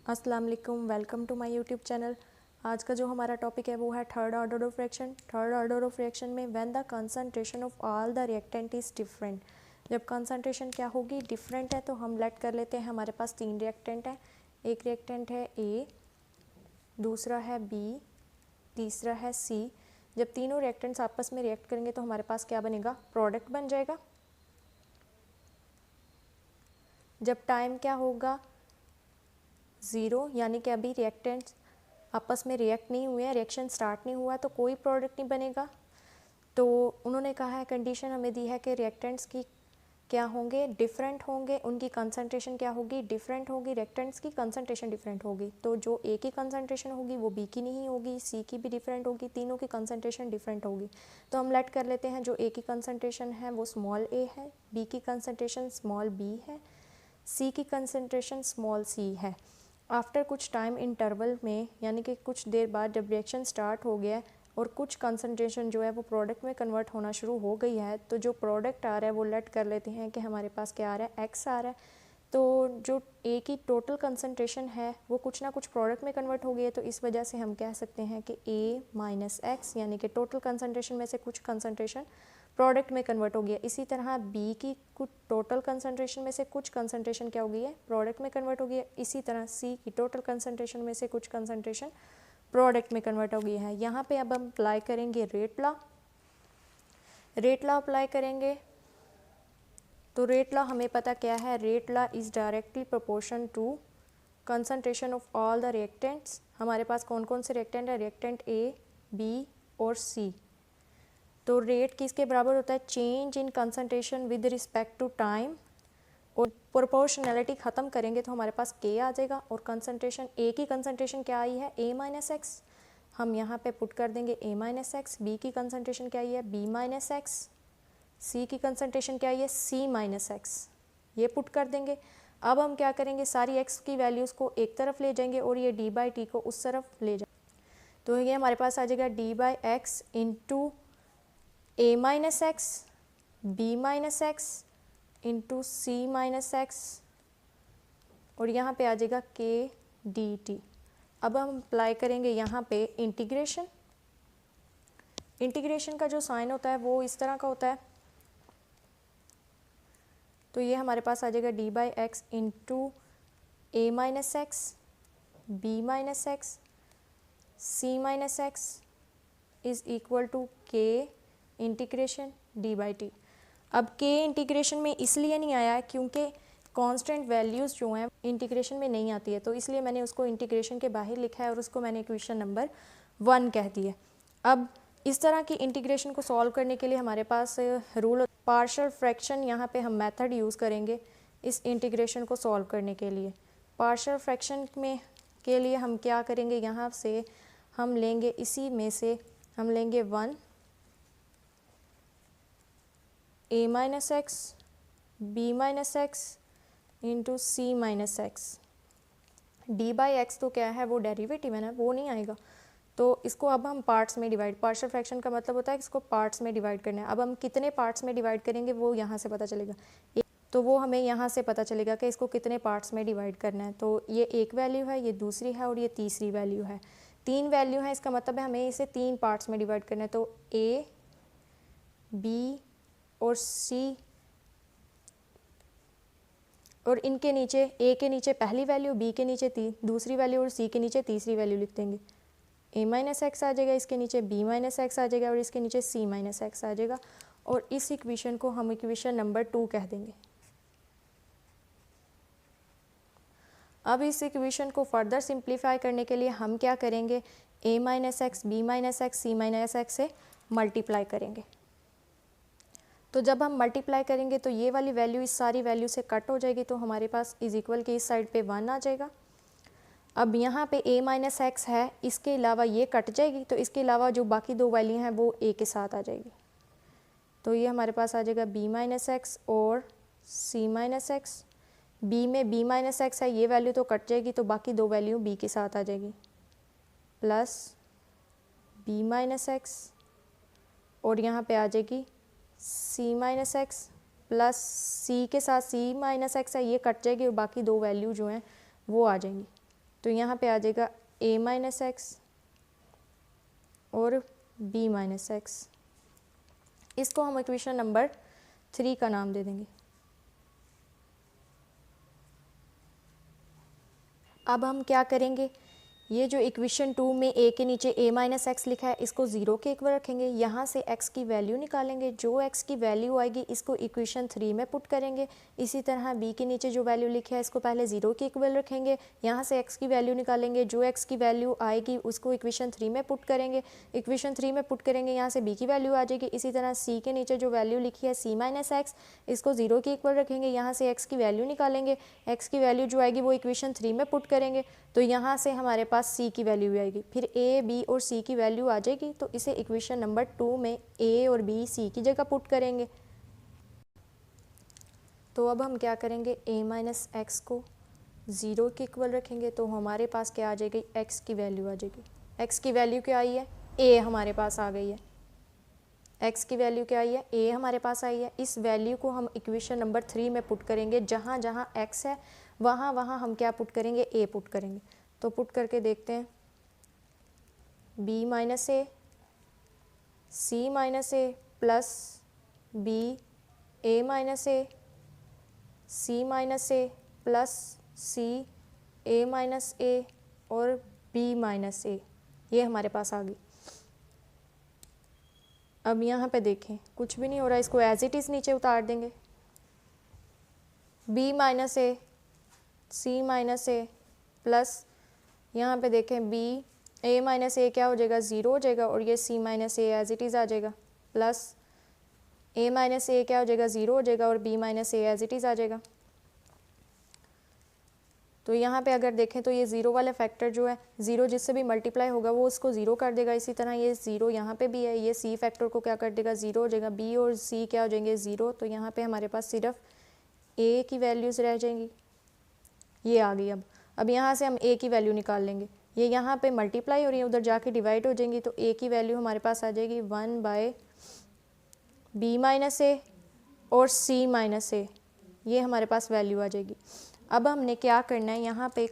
अस्सलाम वालेकुम, welcome to my YouTube channel. आज का जो हमारा टॉपिक है वो है third order of reaction. Third order of reaction में when the concentration of all the reactant is different, जब कंसंट्रेशन क्या होगी, डिफरेंट है। तो हम लेट कर लेते हैं, हमारे पास 3 रिएक्टेंट है। एक रिएक्टेंट है ए, दूसरा है बी, तीसरा है सी। जब तीनों रिएक्टेंट्स आपस में रिएक्ट करेंगे तो हमारे पास क्या बनेगा, प्रोडक्ट बन जाएगा। जब टाइम क्या होगा, 0, यानी कि अभी रिएक्टेंट्स आपस में रिएक्ट नहीं हुए हैं, रिएक्शन स्टार्ट नहीं हुआ, तो कोई प्रोडक्ट नहीं बनेगा। तो उन्होंने कहा है, कंडीशन हमें दी है कि रिएक्टेंट्स की क्या होंगे, डिफरेंट होंगे, उनकी कंसंट्रेशन क्या होगी, डिफरेंट होगी, रिएक्टेंट्स की कंसंट्रेशन डिफरेंट होगी। तो जो ए की कंसंट्रेशन होगी वो बी की नहीं होगी, सी की भी डिफरेंट होगी, तीनों की कंसंट्रेशन डिफरेंट होगी। तो हम लेट कर लेते हैं, जो ए की कंसंट्रेशन है वो स्मॉल ए है, बी की कंसंट्रेशन स्मॉल बी है, सी की कंसंट्रेशन स्मॉल सी है। आफ्टर कुछ टाइम इंटरवल में, यानी कि कुछ देर बाद जब रिएक्शन स्टार्ट हो गया है और कुछ कंसंट्रेशन जो है वो प्रोडक्ट में कन्वर्ट होना शुरू हो गई है, तो जो प्रोडक्ट आ रहा है वो लेट कर लेते हैं कि हमारे पास क्या आ रहा है, एक्स आ रहा है। तो जो ए की टोटल कंसंट्रेशन है वो कुछ ना कुछ प्रोडक्ट में कन्वर्ट हो गई है, तो इस वजह से हम कह सकते हैं कि ए माइनस एक्स, यानी कि टोटल कंसंट्रेशन में से कुछ कंसंट्रेशन प्रोडक्ट में कन्वर्ट हो गया। इसी तरह बी की कुछ टोटल कंसंट्रेशन में से कुछ कंसंट्रेशन क्या हो गई है, प्रोडक्ट में कन्वर्ट हो गई है। इसी तरह सी की टोटल कंसंट्रेशन में से कुछ कंसंट्रेशन प्रोडक्ट में कन्वर्ट हो गई है। यहाँ पे अब हम अप्लाई करेंगे rate law. Rate law apply करेंगे तो रेट लॉ हमें पता क्या है, rate law is directly proportion to concentration of all the reactants. हमारे पास कौन कौन से रिएक्टेंट है, रिएक्टेंट ए, बी और सी। तो रेट किसके बराबर होता है, change in concentration with respect to time. और प्रोपोर्शनैलिटी ख़त्म करेंगे तो हमारे पास के आ जाएगा, और कंसंट्रेशन ए की कंसंट्रेशन क्या आई है, ए माइनस एक्स। हम यहाँ पे पुट कर देंगे ए माइनस एक्स। बी की कंसंट्रेशन क्या आई है, बी माइनस एक्स। सी की कंसंट्रेशन क्या आई है, सी माइनस एक्स। ये पुट कर देंगे। अब हम क्या करेंगे, सारी एक्स की वैल्यूज़ को एक तरफ ले जाएंगे और ये डी बाई टी को उस तरफ ले जाएंगे। तो ये हमारे पास आ जाएगा D by X into A minus x, B minus x into C minus x, और यहाँ पे आ जाएगा के डी टी। अब हम अप्लाई करेंगे यहाँ पे इंटीग्रेशन। इंटीग्रेशन का जो साइन होता है वो इस तरह का होता है। तो ये हमारे पास आ जाएगा D by X into A minus x, B minus x, C minus X is equal to K integration D by T. अब के इंटीग्रेशन में इसलिए नहीं आया है क्योंकि कांस्टेंट वैल्यूज़ जो हैं इंटीग्रेशन में नहीं आती है, तो इसलिए मैंने उसको इंटीग्रेशन के बाहर लिखा है और उसको मैंने इक्वेशन नंबर 1 कह दी है। अब इस तरह की इंटीग्रेशन को सॉल्व करने के लिए हमारे पास रूल पार्शियल फ्रैक्शन, यहाँ पे हम मेथड यूज़ करेंगे इस इंटीग्रेशन को सॉल्व करने के लिए। पार्शियल फ्रैक्शन में के लिए हम क्या करेंगे, यहाँ से हम लेंगे, इसी में से हम लेंगे 1 A minus x, B minus x into C minus x. D by X तो क्या है, वो डेरिवेटिव है ना, वो नहीं आएगा। तो इसको अब हम पार्ट्स में डिवाइड, पार्शियल फ्रैक्शन का मतलब होता है कि इसको पार्ट्स में डिवाइड करना है। अब हम कितने पार्ट्स में डिवाइड करेंगे वो यहाँ से पता चलेगा। तो वो हमें यहाँ से पता चलेगा कि इसको कितने पार्ट्स में डिवाइड करना है। तो ये एक वैल्यू है, ये दूसरी है और ये तीसरी वैल्यू है। 3 वैल्यू है, इसका मतलब है हमें इसे 3 पार्ट्स में डिवाइड करना है। तो ए, बी और सी, और इनके नीचे ए के नीचे पहली वैल्यू, बी के नीचे दूसरी वैल्यू और सी के नीचे तीसरी वैल्यू लिख देंगे। ए माइनस एक्स आ जाएगा, इसके नीचे बी माइनस एक्स आ जाएगा और इसके नीचे सी माइनस एक्स आ जाएगा, और इस इक्वेशन को हम इक्वेशन नंबर 2 कह देंगे। अब इस इक्वेशन को फर्दर सिंप्लीफाई करने के लिए हम क्या करेंगे, a minus x, B minus x, C minus x से मल्टीप्लाई करेंगे। तो जब हम मल्टीप्लाई करेंगे तो ये वाली वैल्यू इस सारी वैल्यू से कट हो जाएगी, तो हमारे पास इज इक्वल के इस साइड पे 1 आ जाएगा। अब यहाँ पे a माइनस एक्स है, इसके अलावा ये कट जाएगी, तो इसके अलावा जो बाकी 2 वैल्यू हैं वो a के साथ आ जाएगी। तो ये हमारे पास आ जाएगा b माइनस एक्स और c माइनस एक्स। b में b माइनस एक्स है, ये वैल्यू तो कट जाएगी, तो बाकी 2 वैल्यू b के साथ आ जाएगी, प्लस b माइनस एक्स, और यहाँ पे आ जाएगी c minus x plus c के साथ c माइनस एक्स है, ये कट जाएगी और बाकी 2 वैल्यू जो हैं वो आ जाएंगी। तो यहाँ पे आ जाएगा a माइनस एक्स और b माइनस एक्स। इसको हम इक्वेशन नंबर 3 का नाम दे देंगे। अब हम क्या करेंगे, ये जो इक्वेशन 2 में a के नीचे a माइनस एक्स लिखा है इसको 0 के इक्वल रखेंगे। यहाँ से x की वैल्यू निकालेंगे, जो x की वैल्यू आएगी इसको इक्वेशन 3 में पुट करेंगे। इसी तरह b के नीचे जो वैल्यू लिखा है इसको पहले 0 के इक्वल रखेंगे। यहाँ से x की वैल्यू निकालेंगे, जो x की वैल्यू आएगी उसको इक्वेशन 3 में पुट करेंगे। इक्वेशन 3 में पुट करेंगे, यहाँ से b की वैल्यू आ जाएगी। इसी तरह c के नीचे जो वैल्यू लिखी है c माइनस एक्स इसको 0 के इक्वल रखेंगे। यहाँ से x की वैल्यू निकालेंगे, x की वैल्यू जो आएगी वो इक्वेशन 3 में पुट करेंगे। तो यहाँ से हमारे पास c की वैल्यू भी आएगी, फिर a, b और c की वैल्यू आ जाएगी। तो इसे इक्वेशन नंबर 2 में a और b c की जगह पुट करेंगे। तो अब हम क्या करेंगे, a माइनस एक्स को 0 के इक्वल रखेंगे। तो हमारे पास क्या आ जाएगी, x की वैल्यू आ जाएगी। x की वैल्यू क्या आई है, a हमारे पास आ गई है। x की वैल्यू क्या आई है, a हमारे पास आई है। इस वैल्यू को हम इक्वेशन नंबर 3 में पुट करेंगे। जहाँ जहाँ x है वहाँ वहाँ हम क्या पुट करेंगे, a पुट करेंगे। तो पुट करके देखते हैं, b minus a, c minus a plus b, a minus a, c minus a plus c, a minus a और b माइनस ए, ये हमारे पास आ गई। अब यहाँ पे देखें कुछ भी नहीं हो रहा, इसको एज इट इज़ नीचे उतार देंगे। b minus a, c minus a plus यहाँ पे देखें b, a माइनस ए क्या हो जाएगा, 0 हो जाएगा और ये c minus a as it is आ जाएगा, प्लस a माइनस ए क्या हो जाएगा, 0 हो जाएगा और b minus a as it is आ जाएगा। तो यहाँ पे अगर देखें तो ये 0 वाला फैक्टर जो है, 0 जिससे भी मल्टीप्लाई होगा वो उसको 0 कर देगा। इसी तरह ये 0 यहाँ पे भी है, ये c फैक्टर को क्या कर देगा, 0 हो जाएगा। b और c क्या हो जाएंगे, 0। तो यहाँ पे हमारे पास सिर्फ a की वैल्यूज़ रह जाएंगी, ये आ गई। अब यहाँ से हम a की वैल्यू निकाल लेंगे। ये यहाँ पे मल्टीप्लाई हो रही है, उधर जाके डिवाइड हो जाएंगी। तो a की वैल्यू हमारे पास आ जाएगी 1 बाय b माइनस ए और c माइनस ए, ये हमारे पास वैल्यू आ जाएगी। अब हमने क्या करना है, यहाँ पे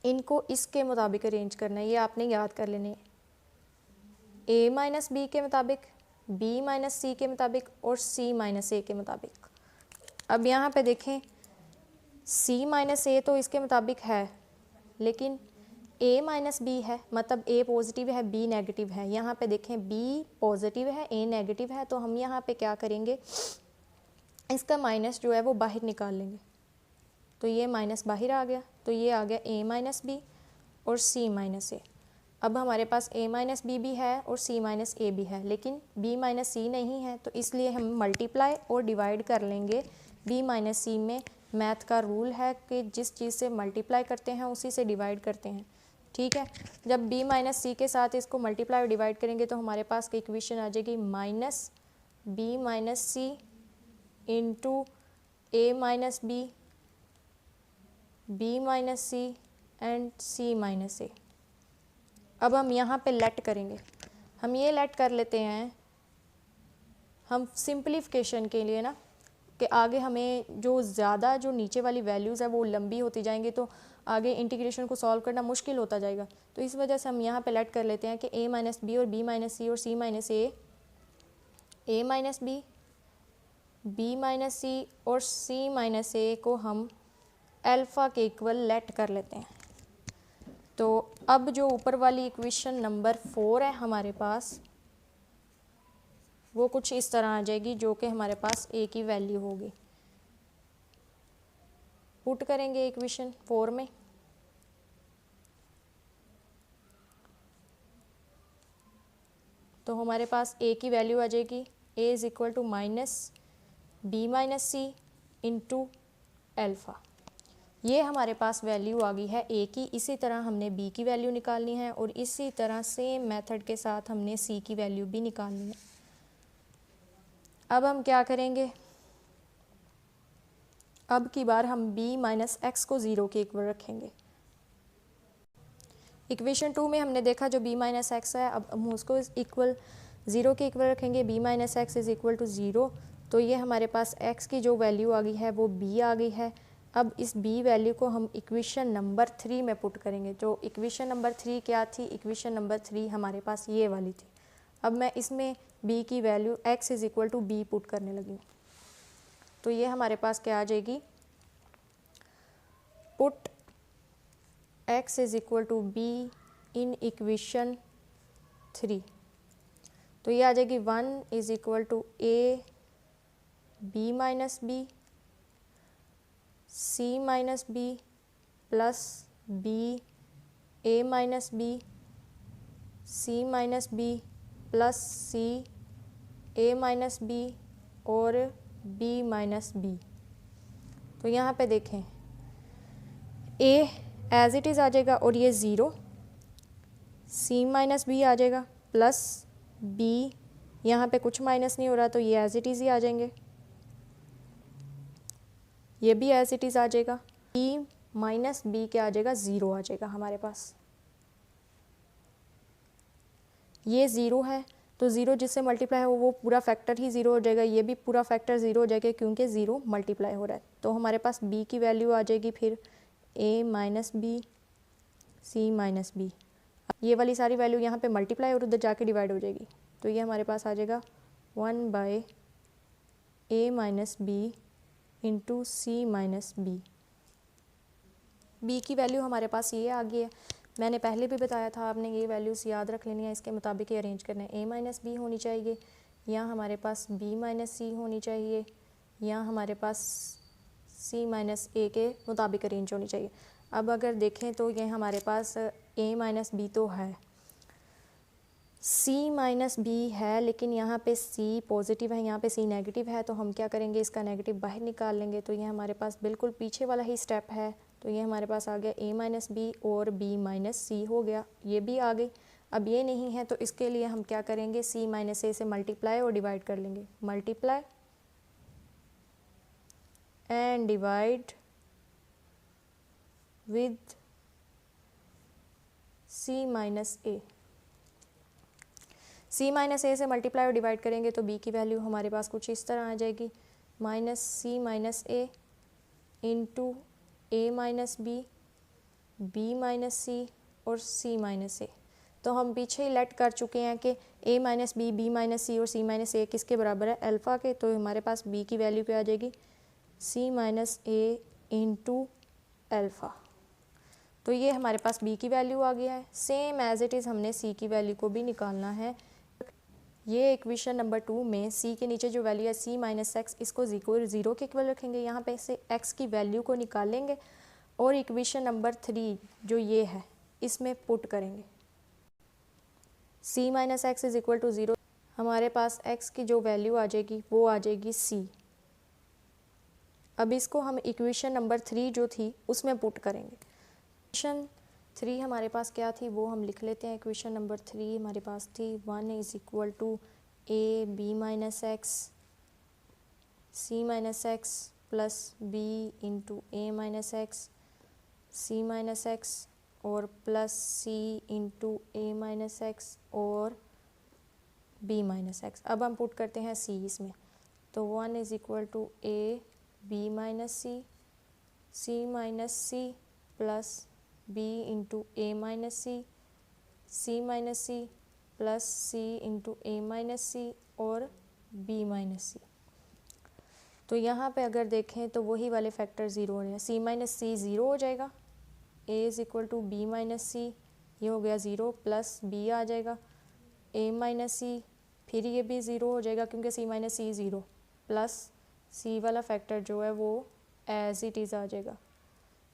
इनको इसके मुताबिक अरेंज करना है, ये आपने याद कर लेने। a माइनस बी के मुताबिक, b माइनस सी के मुताबिक और c माइनस ए के मुताबिक। अब यहाँ पे देखें c माइनस ए तो इसके मुताबिक है, लेकिन a माइनस बी है, मतलब a पॉजिटिव है b नेगेटिव है। यहाँ पे देखें b पॉजिटिव है a नेगेटिव है, तो हम यहाँ पे क्या करेंगे, इसका माइनस जो है वो बाहर निकाल लेंगे। तो ये माइनस बाहर आ गया, तो ये आ गया a माइनस बी और c माइनस ए। अब हमारे पास a माइनस बी भी है और c माइनस ए भी है, लेकिन b माइनस सी नहीं है। तो इसलिए हम मल्टीप्लाई और डिवाइड कर लेंगे b माइनस सी में। मैथ का रूल है कि जिस चीज़ से मल्टीप्लाई करते हैं उसी से डिवाइड करते हैं, ठीक है। जब b माइनस सी के साथ इसको मल्टीप्लाई और डिवाइड करेंगे तो हमारे पास की इक्वेशन आ जाएगी minus b minus C into a minus b, b minus c and c minus a. अब हम यहाँ पे लेट करेंगे, हम ये लेट कर लेते हैं हम सिंप्लीफिकेशन के लिए ना, कि आगे हमें जो ज़्यादा जो नीचे वाली वैल्यूज़ है वो लंबी होती जाएंगी, तो आगे इंटीग्रेशन को सॉल्व करना मुश्किल होता जाएगा। तो इस वजह से हम यहाँ पे लेट कर लेते हैं कि a माइनस बी और b माइनस सी और c minus a, a minus b, b minus c और c माइनस ए को हम अल्फ़ा के इक्वल लेट कर लेते हैं। तो अब जो ऊपर वाली इक्वेशन नंबर 4 है हमारे पास, वो कुछ इस तरह आ जाएगी, जो कि हमारे पास a की वैल्यू होगी। पुट करेंगे इक्वेशन 4 में, तो हमारे पास a की वैल्यू आ जाएगी a is equal to minus B minus C into alpha. ये हमारे पास वैल्यू आ गई है a की। इसी तरह हमने b की वैल्यू निकालनी है और इसी तरह सेम मेथड के साथ हमने c की वैल्यू भी निकालनी है। अब हम क्या करेंगे, अब की बार हम b माइनस एक्स को 0 के इक्वल रखेंगे। इक्वेशन 2 में हमने देखा जो b माइनस एक्स है, अब हम उसको इक्वल 0 के इक्वल रखेंगे। b minus X is equal to 0। तो ये हमारे पास x की जो वैल्यू आ गई है वो b आ गई है। अब इस b वैल्यू को हम इक्वेशन नंबर 3 में पुट करेंगे। जो इक्वेशन नंबर 3 क्या थी? इक्वेशन नंबर 3 हमारे पास ये वाली थी। अब मैं इसमें b की value x is equal to b put करने लगी हूँ। तो ये हमारे पास क्या आ जाएगी? Put x is equal to b in equation 3। तो ये आ जाएगी 1 is equal to a b minus B c minus B plus b a minus B c minus B plus c a minus B और b minus B. तो यहाँ पे देखें a as it is आ जाएगा और ये 0, c माइनस बी आ जाएगा प्लस b, यहाँ पे कुछ माइनस नहीं हो रहा तो ये एज इट इज़ ही आ जाएंगे, ये भी एज इट इज़ आ जाएगा। b माइनस बी क्या आ जाएगा? 0 आ जाएगा हमारे पास। ये 0 है तो 0 जिससे मल्टीप्लाई हो वो पूरा फैक्टर ही 0 हो जाएगा, ये भी पूरा फैक्टर 0 हो जाएगा क्योंकि 0 मल्टीप्लाई हो रहा है। तो हमारे पास b की वैल्यू आ जाएगी फिर a minus B c minus B. ये वाली सारी वैल्यू यहाँ पे मल्टीप्लाई और उधर जाके डिवाइड हो जाएगी। तो ये हमारे पास आ जाएगा 1 by a minus B into C minus B. B की वैल्यू हमारे पास ये आ गई है। मैंने पहले भी बताया था आपने ये वैल्यूज़ याद रख लेनी है, इसके मुताबिक ही अरेंज करना है। a माइनस बी होनी चाहिए, या हमारे पास b माइनस सी होनी चाहिए, या हमारे पास c माइनस a के मुताबिक अरेंज होनी चाहिए। अब अगर देखें तो ये हमारे पास a माइनस बी तो है, c माइनस बी है, लेकिन यहाँ पे c पॉजिटिव है, यहाँ पे c नेगेटिव है। तो हम क्या करेंगे? इसका नेगेटिव बाहर निकाल लेंगे। तो ये हमारे पास बिल्कुल पीछे वाला ही स्टेप है। तो ये हमारे पास आ गया a माइनस बी और b माइनस सी हो गया, ये भी आ गई। अब ये नहीं है तो इसके लिए हम क्या करेंगे? c माइनस a से मल्टीप्लाई और डिवाइड कर लेंगे। Multiply and divide with c minus a। c minus a से मल्टीप्लाई और डिवाइड करेंगे तो b की वैल्यू हमारे पास कुछ इस तरह आ जाएगी, minus c minus a into a minus b, b minus c और c माइनस a। तो हम पीछे ही लेट कर चुके हैं कि a minus b, b minus c और c माइनस a किसके बराबर है? अल्फ़ा के। तो हमारे पास b की वैल्यू पे आ जाएगी c minus a into alpha. तो ये हमारे पास b की वैल्यू आ गया है। सेम एज इट इज़ हमने c की वैल्यू को भी निकालना है। ये इक्वेशन नंबर 2 में c के नीचे जो वैल्यू है c माइनस एक्स, इसको 0 के इक्वल रखेंगे। यहाँ पे से x की वैल्यू को निकालेंगे और इक्वेशन नंबर 3 जो ये है इसमें पुट करेंगे। c minus X is equal to 0। हमारे पास x की जो वैल्यू आ जाएगी वो आ जाएगी c। अब इसको हम इक्वेशन नंबर 3 जो थी उसमें पुट करेंगे। इक्वेशन 3 हमारे पास क्या थी वो हम लिख लेते हैं। इक्वेशन नंबर 3 हमारे पास थी 1 is equal to a b minus x c minus x plus b into a minus x c minus x और plus c into a minus x और b माइनस एक्स। अब हम पुट करते हैं c इसमें। तो 1 is equal to a b minus c minus c plus b into a minus c minus c plus c into a minus c और b minus c। तो यहाँ पे अगर देखें तो वही वाले फैक्टर 0 हो रहे हैं। c माइनस c 0 हो जाएगा, a is equal to b minus c, ये हो गया 0 प्लस b आ जाएगा a माइनस c, फिर ये भी 0 हो जाएगा क्योंकि c minus c 0 plus c वाला फैक्टर जो है वो एज इट इज़ आ जाएगा।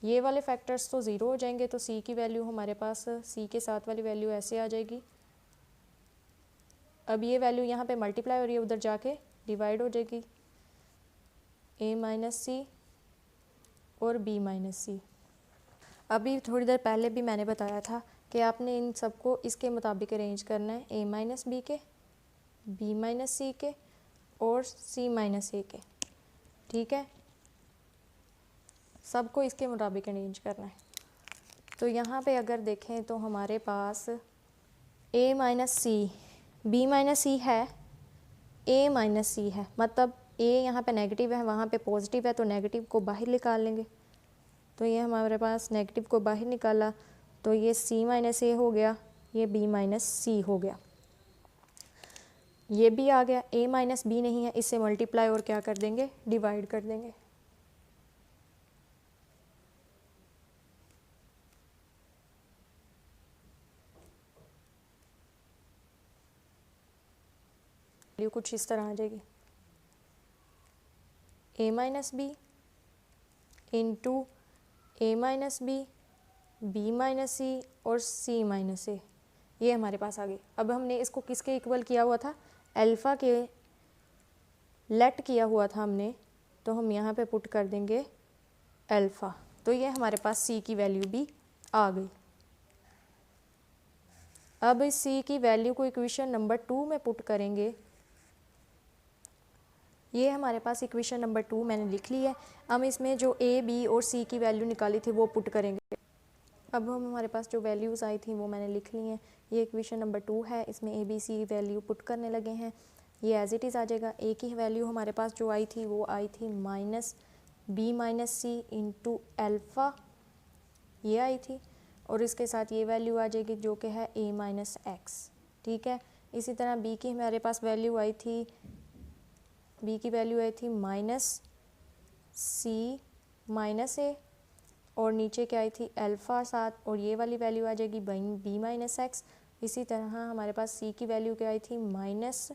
ये वाले फैक्टर्स तो 0 हो जाएंगे तो c की वैल्यू हमारे पास c के साथ वाली वैल्यू ऐसे आ जाएगी। अब ये वैल्यू यहाँ पे मल्टीप्लाई और ये उधर जाके डिवाइड हो जाएगी, a माइनस सी और b माइनस सी। अभी थोड़ी देर पहले भी मैंने बताया था कि आपने इन सबको इसके मुताबिक अरेंज करना है, a माइनस बी के, b माइनस सी के और c माइनस a के। ठीक है, सबको इसके मुताबिक अरेंज करना है। तो यहाँ पे अगर देखें तो हमारे पास a minus c, b minus c है, a माइनस सी है, मतलब a यहाँ पे नेगेटिव है, वहाँ पे पॉजिटिव है, तो नेगेटिव को बाहर निकाल लेंगे। तो ये हमारे पास नेगेटिव को बाहर निकाला तो ये c माइनस ए हो गया, ये b माइनस सी हो गया, ये भी आ गया। a माइनस बी नहीं है, इससे मल्टीप्लाई और क्या कर देंगे, डिवाइड कर देंगे। वैल्यू कुछ इस तरह आ जाएगी, a minus B into A minus B, b minus c और c माइनस ए, ये हमारे पास आ गई। अब हमने इसको किसके इक्वल किया हुआ था, अल्फ़ा के लेट किया हुआ था हमने, तो हम यहाँ पे पुट कर देंगे अल्फ़ा, तो ये हमारे पास c की वैल्यू भी आ गई। अब इस c की वैल्यू को इक्वेशन नंबर 2 में पुट करेंगे। ये हमारे पास इक्वेशन नंबर 2 मैंने लिख ली है। हम इसमें जो a, b और c की वैल्यू निकाली थी वो पुट करेंगे। अब हम हमारे पास जो वैल्यूज़ आई थी वो मैंने लिख ली हैं। ये इक्वेशन नंबर 2 है, इसमें a, b, c value put करने लगे हैं। ये एज इट इज़ आ जाएगा। a की वैल्यू हमारे पास जो आई थी वो आई थी माइनस बी माइनस सी इंटू अल्फ़ा, ये आई थी, और इसके साथ ये वैल्यू आ जाएगी जो कि है a माइनस एक्स। ठीक है, इसी तरह b की हमारे पास वैल्यू आई थी, b की वैल्यू आई थी माइनस सी माइनस ए, और नीचे क्या आई थी अल्फ़ा साथ, और ये वाली वैल्यू आ जाएगी बी माइनस एक्स। इसी तरह हमारे पास c की वैल्यू क्या आई थी minus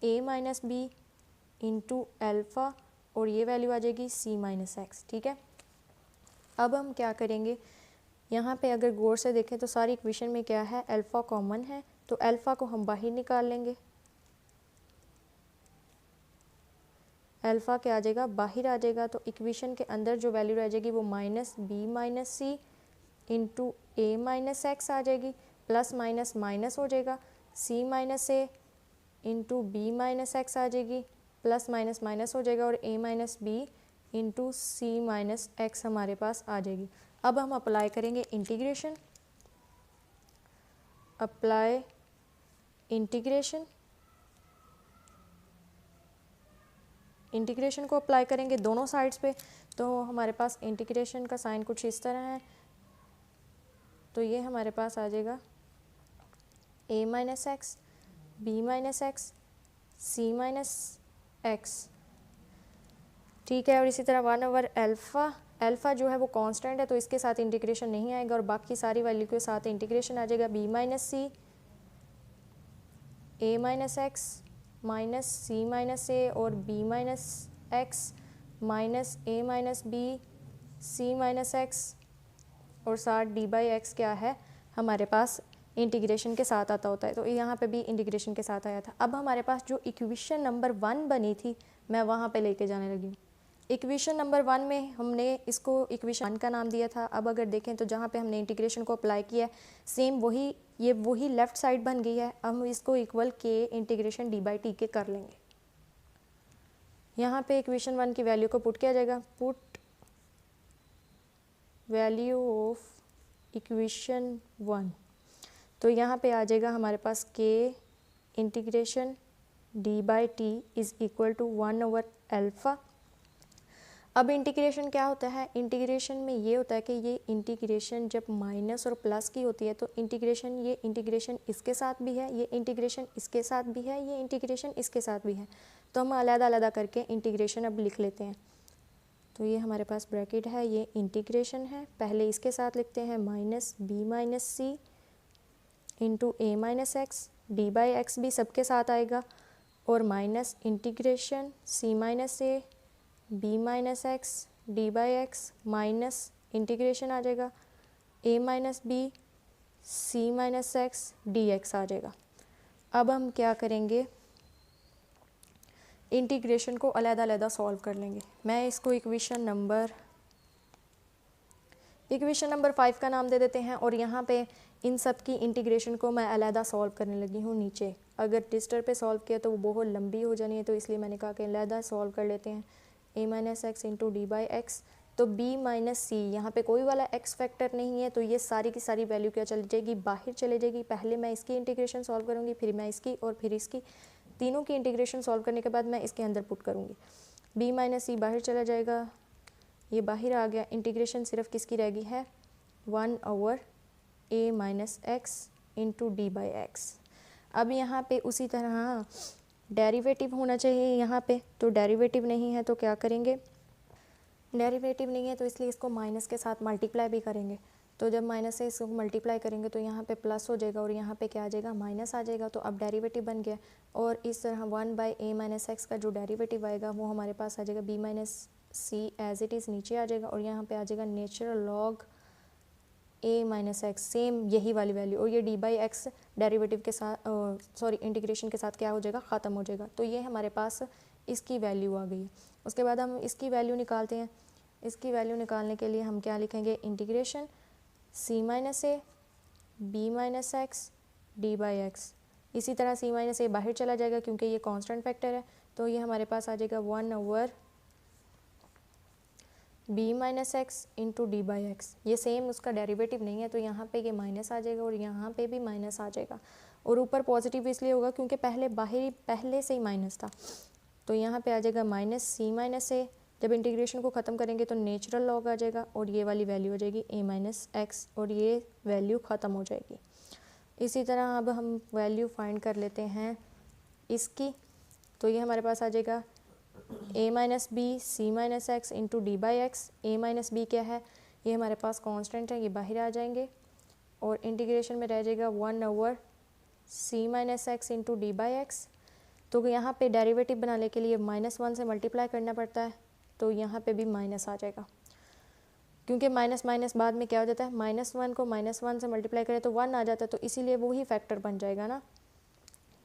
a minus B into alpha, और ये वैल्यू आ जाएगी c माइनस एक्स। ठीक है, अब हम क्या करेंगे, यहाँ पे अगर गौर से देखें तो सारी इक्वेशन में क्या है, अल्फ़ा कॉमन है, तो अल्फ़ा को हम बाहर निकाल लेंगे। अल्फ़ा क्या आ जाएगा, बाहर आ जाएगा, तो इक्वेशन के अंदर जो वैल्यू रह जाएगी वो माइनस बी माइनस सी इंटू ए माइनस एक्स आ जाएगी, प्लस माइनस माइनस हो जाएगा, सी माइनस ए इंटू बी माइनस एक्स आ जाएगी, प्लस माइनस माइनस हो जाएगा, और ए minus B into C minus x हमारे पास आ जाएगी। अब हम अप्लाई करेंगे इंटीग्रेशन, अप्लाई इंटीग्रेशन, इंटीग्रेशन को अप्लाई करेंगे दोनों साइड्स पे, तो हमारे पास इंटीग्रेशन का साइन कुछ इस तरह है। तो ये हमारे पास आ जाएगा a minus x, B minus x, C minus X. ठीक है, और इसी तरह 1/अल्फ़ा, अल्फ़ा जो है वो कांस्टेंट है तो इसके साथ इंटीग्रेशन नहीं आएगा, और बाकी सारी वैल्यू के साथ इंटीग्रेशन आ जाएगा। B minus c, a minus x minus c minus a, और b minus x minus a minus B C minus x, और साथ डी बाई एक्स क्या है हमारे पास इंटीग्रेशन के साथ आता होता है, तो यहाँ पे भी इंटीग्रेशन के साथ आया था। अब हमारे पास जो इक्वेशन नंबर 1 बनी थी मैं वहाँ पे लेके जाने लगी हूँ। इक्वेशन नंबर 1 में हमने इसको इक्वेशन 1 का नाम दिया था। अब अगर देखें तो जहाँ पे हमने इंटीग्रेशन को अप्लाई किया है सेम वही, ये वही लेफ़्ट साइड बन गई है। अब हम इसको इक्वल के इंटीग्रेशन डी बाई टी के कर लेंगे। यहाँ पे इक्वेशन 1 की वैल्यू को पुट किया जाएगा, पुट वैल्यू ऑफ इक्वेशन 1, तो यहाँ पे आ जाएगा हमारे पास के integration D by t is equal to 1/अल्फ़ा। अब इंटीग्रेशन क्या होता है, इंटीग्रेशन में ये होता है कि ये इंटीग्रेशन जब माइनस और प्लस की होती है तो इंटीग्रेशन, ये इंटीग्रेशन इसके साथ भी है, ये इंटीग्रेशन इसके साथ भी है, ये इंटीग्रेशन इसके साथ भी है, तो हम अलग-अलग करके इंटीग्रेशन अब लिख लेते हैं। तो ये हमारे पास ब्रैकेट है, ये इंटीग्रेशन है, पहले इसके साथ लिखते हैं minus B minus C into A minus x, D by x भी सबके साथ आएगा, और minus integration c minus A B minus x D by x minus integration आ जाएगा a minus B C minus x d x आ जाएगा। अब हम क्या करेंगे, इंटीग्रेशन को अलग-अलग सॉल्व कर लेंगे। मैं इसको इक्वेशन नंबर 5 का नाम दे देते हैं, और यहाँ पे इन सब की इंटीग्रेशन को मैं अलग सॉल्व करने लगी हूँ नीचे। अगर टेस्टर पे सॉल्व किया तो वो बहुत लंबी हो जानी है, तो इसलिए मैंने कहा कि अलग सॉल्व कर लेते हैं। a minus x into D by X, तो b माइनस सी, यहाँ पे कोई वाला x फैक्टर नहीं है, तो ये सारी की सारी वैल्यू क्या चली जाएगी, बाहर चले जाएगी। पहले मैं इसकी इंटीग्रेशन सॉल्व करूँगी, फिर मैं इसकी, और फिर इसकी, तीनों की इंटीग्रेशन सॉल्व करने के बाद मैं इसके अंदर पुट करूँगी। b माइनस सी बाहर चला जाएगा, ये बाहर आ गया। इंटीग्रेशन सिर्फ किसकी रह गई है, 1/a minus x into D by x. अब यहाँ पे उसी तरह डेरिवेटिव होना चाहिए यहाँ पे, तो डेरिवेटिव नहीं है तो क्या करेंगे, डेरिवेटिव नहीं है तो इसलिए इसको माइनस के साथ मल्टीप्लाई भी करेंगे। तो जब माइनस से इसको मल्टीप्लाई करेंगे तो यहाँ पे प्लस हो जाएगा और यहाँ पे क्या आ जाएगा, माइनस आ जाएगा। तो अब डेरिवेटिव बन गया और इस तरह 1/a माइनस एक्स का जो डेरिवेटिव आएगा वो हमारे पास आ जाएगा b minus C as it is नीचे आ जाएगा और यहाँ पे आ जाएगा natural log a minus X, same यही वाली वैल्यू। और ये d बाई एक्स डेरिवेटिव के साथ सॉरी इंटीग्रेशन के साथ क्या हो जाएगा, ख़त्म हो जाएगा। तो ये हमारे पास इसकी वैल्यू आ गई है। उसके बाद हम इसकी वैल्यू निकालते हैं। इसकी वैल्यू निकालने के लिए हम क्या लिखेंगे, integration c minus A B minus x D by X. इसी तरह c माइनस ए बाहर चला जाएगा क्योंकि ये कांस्टेंट फैक्टर है, तो ये हमारे पास आ जाएगा 1/b minus x into D by x. ये सेम उसका डेरिवेटिव नहीं है तो यहाँ पे ये माइनस आ जाएगा और यहाँ पे भी माइनस आ जाएगा और ऊपर पॉजिटिव इसलिए होगा क्योंकि पहले से ही माइनस था। तो यहाँ पे आ जाएगा माइनस सी माइनस ए। जब इंटीग्रेशन को ख़त्म करेंगे तो नेचुरल लॉग आ जाएगा और ये वाली वैल्यू हो जाएगी a माइनस एक्स और ये वैल्यू ख़त्म हो जाएगी। इसी तरह अब हम वैल्यू फाइंड कर लेते हैं इसकी। तो ये हमारे पास आ जाएगा a minus B C minus x into D by X. A minus B क्या है, ये हमारे पास कांस्टेंट है, ये बाहर आ जाएंगे और इंटीग्रेशन में रह जाएगा 1/c minus x into D by X. तो यहाँ पे डेरिवेटिव बनाने के लिए -1 से मल्टीप्लाई करना पड़ता है, तो यहाँ पे भी माइनस आ जाएगा क्योंकि माइनस माइनस बाद में क्या हो जाता है, -1 को -1 से मल्टीप्लाई करें तो 1 आ जाता है, तो इसीलिए वही फैक्टर बन जाएगा ना।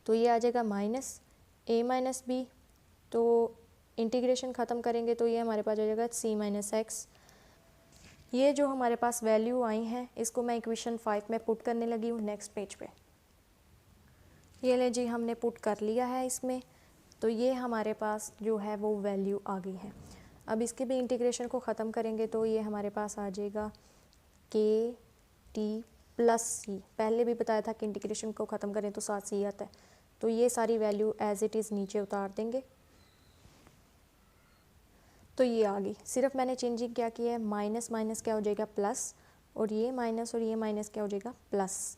तो ये आ जाएगा माइनस a माइनस बी। तो इंटीग्रेशन ख़त्म करेंगे तो ये हमारे पास आ जाएगा c माइनस एक्स। ये जो हमारे पास वैल्यू आई हैं इसको मैं इक्वेशन 5 में पुट करने लगी हूँ नेक्स्ट पेज पे। ये ले जी, हमने पुट कर लिया है इसमें। तो ये हमारे पास जो है वो वैल्यू आ गई है। अब इसके भी इंटीग्रेशन को ख़त्म करेंगे तो ये हमारे पास आ जाएगा के टी प्लस सी। पहले भी बताया था कि इंटीग्रेशन को ख़त्म करें तो साथ सी आता है, तो ये सारी वैल्यू एज इट इज़ नीचे उतार देंगे। तो ये आ गई, सिर्फ मैंने चेंजिंग क्या की है, माइनस माइनस क्या हो जाएगा प्लस और ये माइनस क्या हो जाएगा प्लस।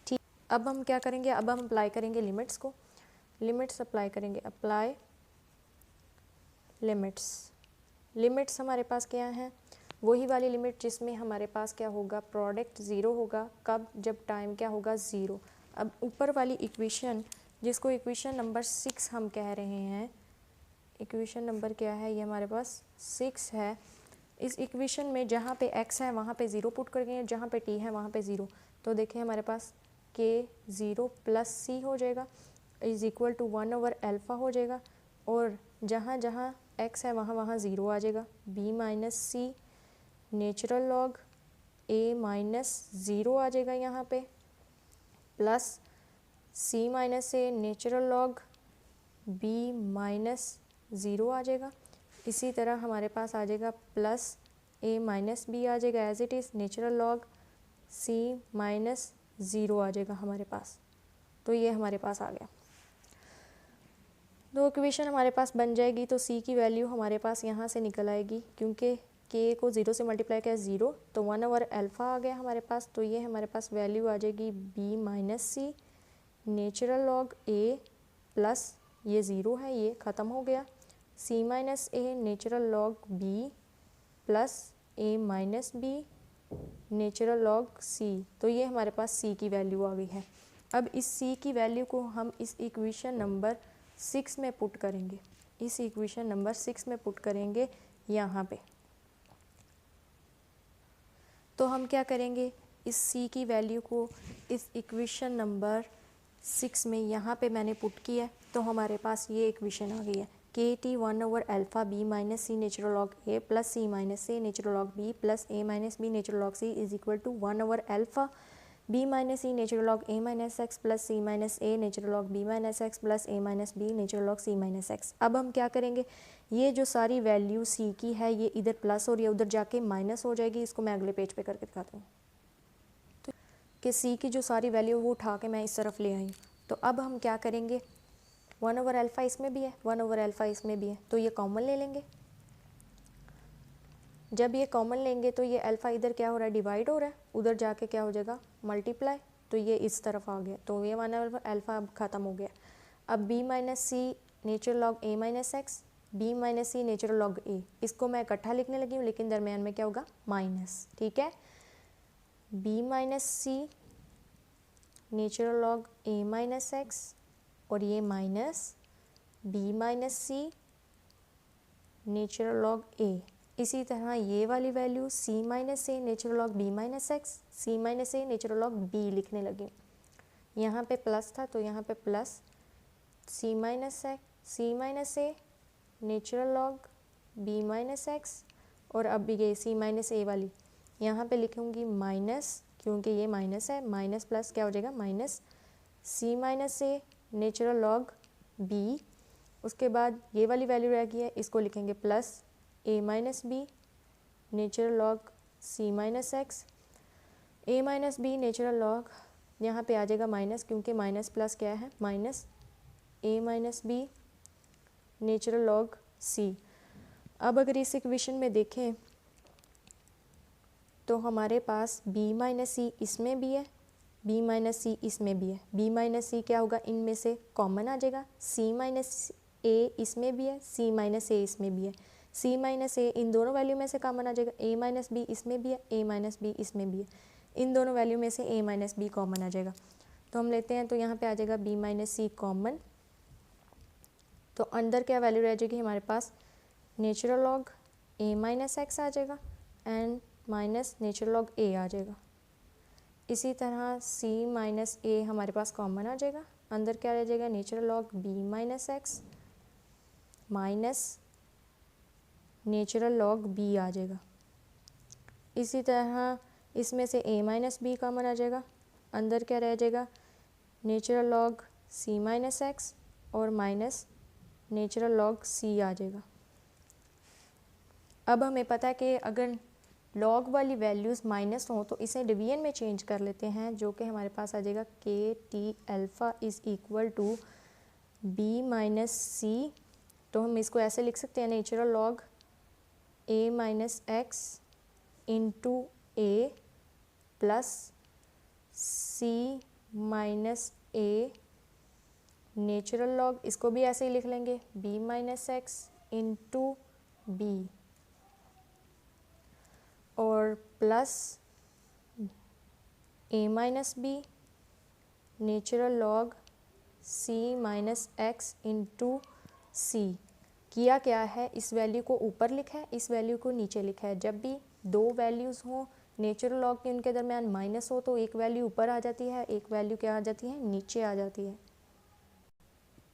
ठीक, अब हम क्या करेंगे, अब हम अप्लाई करेंगे लिमिट्स को। लिमिट्स अप्लाई करेंगे, अप्लाई लिमिट्स। लिमिट्स हमारे पास क्या है, वही वाली लिमिट जिसमें हमारे पास क्या होगा, प्रोडक्ट ज़ीरो होगा। कब, जब टाइम क्या होगा, ज़ीरो। अब ऊपर वाली इक्वेशन जिसको इक्वेशन नंबर 6 हम कह रहे हैं, इक्वेशन नंबर क्या है, ये हमारे पास 6 है। इस इक्वेशन में जहाँ पे x है वहाँ पे 0 पुट करेंगे, जहाँ पे t है वहाँ पे 0। तो देखिए हमारे पास k 0 प्लस c हो जाएगा इज़ इक्वल टू 1/अल्फ़ा हो जाएगा और जहाँ जहाँ x है वहाँ वहाँ 0 आ जाएगा। b minus C natural log a minus 0 आ जाएगा यहाँ पे प्लस c माइनस ए नेचुरल लॉग b माइनस 0 आ जाएगा। इसी तरह हमारे पास आ जाएगा प्लस a माइनस बी आ जाएगा as it is natural log c minus 0 आ जाएगा हमारे पास। तो ये हमारे पास आ गया। तो इक्वेशन हमारे पास बन जाएगी। तो c की वैल्यू हमारे पास यहाँ से निकल आएगी क्योंकि k को 0 से मल्टीप्लाई किया 0, तो 1/अल्फ़ा आ गया हमारे पास। तो ये हमारे पास वैल्यू आ जाएगी b minus C natural log a plus ये 0 है, ये ख़त्म हो गया, c minus A natural log b plus a minus B natural log c। तो ये हमारे पास c की वैल्यू आ गई है। अब इस c की वैल्यू को हम इस इक्वेशन नंबर 6 में पुट करेंगे, इस इक्वेशन नंबर 6 में पुट करेंगे यहाँ पे। तो हम क्या करेंगे, इस c की वैल्यू को इस इक्वेशन नंबर 6 में यहाँ पे मैंने पुट किया है, तो हमारे पास ये इक्वेशन आ गई है के टी 1/अल्फ़ा b minus C natural log a plus c minus से natural log b plus a minus b natural log c is equal to 1/अल्फ़ा b minus C natural log a minus x plus c minus a natural log b minus x plus a minus b natural log c minus x. अब हम क्या करेंगे, ये जो सारी value c की है ये इधर प्लस और ये उधर जाके माइनस हो जाएगी। इसको मैं अगले पेज पे करके दिखाती हूँ। तो कि c की जो सारी वैल्यू वो उठा के मैं इस तरफ ले आई। तो अब हम क्या करेंगे, 1/अल्फ़ा इसमें भी है, 1/अल्फ़ा इसमें भी है, तो ये कॉमन ले लेंगे। जब ये कॉमन लेंगे तो ये अल्फ़ा इधर क्या हो रहा है, डिवाइड हो रहा है, उधर जाके क्या हो जाएगा, मल्टीप्लाई, तो ये इस तरफ आ गया, तो ये माना अल्फ़ा अब ख़त्म हो गया। अब b minus C natural log a minus X, b minus C natural log a, इसको मैं इकट्ठा लिखने लगी हूँ लेकिन दरमियान में क्या होगा, माइनस, ठीक है। b minus C natural log a minus x और ये minus b minus C natural log a। इसी तरह ये वाली वैल्यू c माइनस ए natural log b minus x, c minus ए नेचुरल लॉग b लिखने लगी। यहाँ पे प्लस था तो यहाँ पे प्लस c माइनस ए natural log b minus x, और अब ये c माइनस ए वाली यहाँ पे लिखूँगी माइनस, क्योंकि ये माइनस है, माइनस प्लस क्या हो जाएगा, माइनस c माइनस ए नेचुरल लॉग b। उसके बाद ये वाली वैल्यू रह गई है, इसको लिखेंगे plus a minus B natural log c minus X, a minus B natural log, यहाँ पे आ जाएगा माइनस, क्योंकि माइनस प्लस क्या है, minus a minus B natural log c। अब अगर इस इक्वेशन में देखें तो हमारे पास b माइनस सी इसमें भी है, b माइनस सी इसमें भी है, b माइनस सी क्या होगा, इनमें से कॉमन आ जाएगा, c माइनस ए इसमें भी है, c माइनस ए इसमें भी है, c माइनस ए इन दोनों वैल्यू में से कॉमन आ जाएगा, a माइनस बी इसमें भी है, a माइनस बी इसमें भी है, इन दोनों वैल्यू में से a माइनस बी कॉमन आ जाएगा, तो हम लेते हैं, तो यहाँ पे आ जाएगा b माइनस सी कॉमन, तो अंदर क्या वैल्यू रह जाएगी हमारे पास, natural log a minus x आ जाएगा and minus natural log a आ जाएगा। इसी तरह c माइनस ए हमारे पास कॉमन आ जाएगा, अंदर क्या रह जाएगा, natural log b minus x minus natural log b आ जाएगा। इसी तरह इसमें से a माइनस बी कॉमन आ जाएगा, अंदर क्या रह जाएगा, natural log c minus x और माइनस नेचुरल लॉग c आ जाएगा। अब हमें पता है कि अगर लॉग वाली वैल्यूज़ माइनस हों तो इसे डिवीजन में चेंज कर लेते हैं, जो कि हमारे पास आ जाएगा के t alpha is equal to b minus c, तो हम इसको ऐसे लिख सकते हैं, natural log a minus x into a plus c minus A natural log, इसको भी ऐसे ही लिख लेंगे, b minus x into b और plus a minus B natural log c minus x into c. किया क्या है, इस वैल्यू को ऊपर लिखा है, इस वैल्यू को नीचे लिखा है। जब भी दो वैल्यूज़ हों नेचुरल लॉग के उनके दरमियान माइनस हो तो एक वैल्यू ऊपर आ जाती है, एक वैल्यू क्या आ जाती है, नीचे आ जाती है।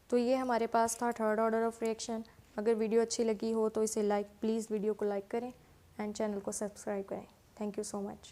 तो ये हमारे पास था थर्ड ऑर्डर ऑफ रिएक्शन। अगर वीडियो अच्छी लगी हो तो इसे प्लीज़ वीडियो को लाइक करें एंड चैनल को सब्सक्राइब करें। Thank you so much.